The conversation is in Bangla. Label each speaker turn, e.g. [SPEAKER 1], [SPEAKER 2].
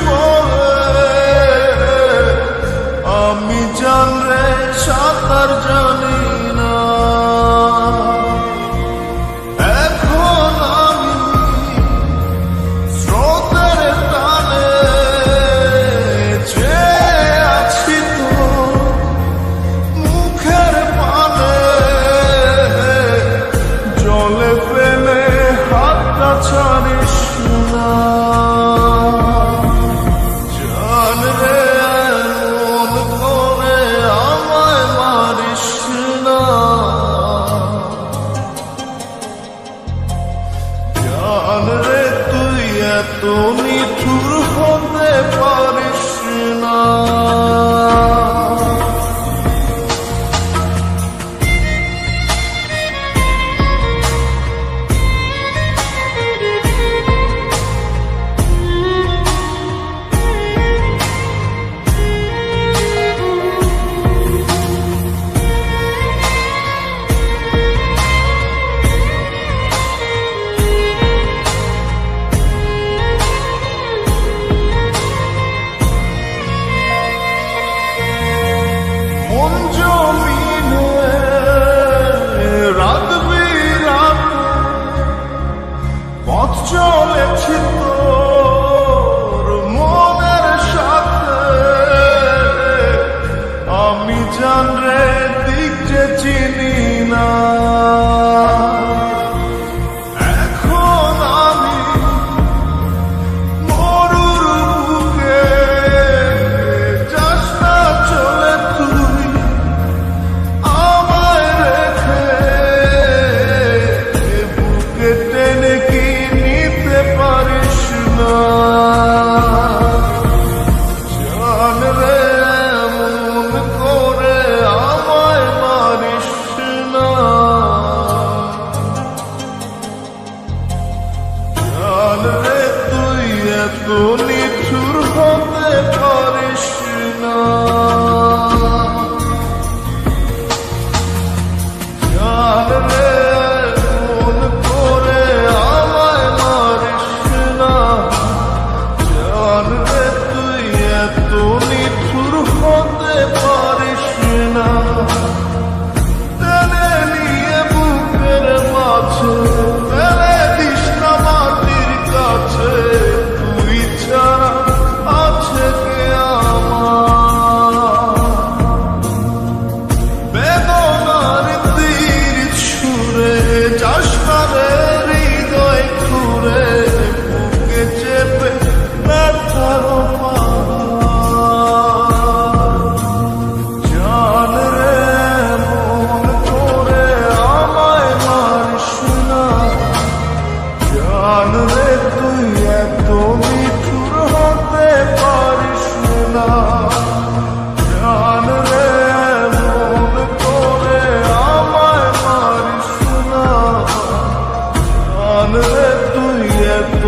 [SPEAKER 1] বলে আমি জানলে সাঁতার জানি না। এখন আমি স্রোতের টানে চেয়ে আছি তো মুখের পানে, জলে ফেলে হাতটা ছাড়িস না। জান রে মন করে আমায় মারিস না। জান রে তুই এত নিঠুর হতে পারিস না। মন জমিনে রাত বিরাত পথ চলেছি তোর মনের সাথে। আমি জান রে দিক যে চিনি না। এখন আমি মরুর বুকে, যাস না চলে তুই আমায় রেখে। বুকে টেনে কি নিতে পারিস না। জান রে মন করে আমায় মারিস না। জান রে তুই এত নিঠুর হতে পারিস না। জান রে মন করে আমায় মারিস না। জান রে তুই এত নিঠুর হতে পারিস না। টেনে নিয়ে বুকের মাঝে ফেলে দিস না মাটির কাছে। তুই ছাড়া আছে কে আমার। বেদনার তীর ছুঁড়ে যাস না রে হৃদয় খুঁড়ে। বুকে চেপে ব্যথার পাহাড়। জান রে মন করে আমায় মারিস না। জান রে তুই এত নিঠুর হতে পারিস না। জান রে মন করে আমায় মারিস না। জান রে তুই এত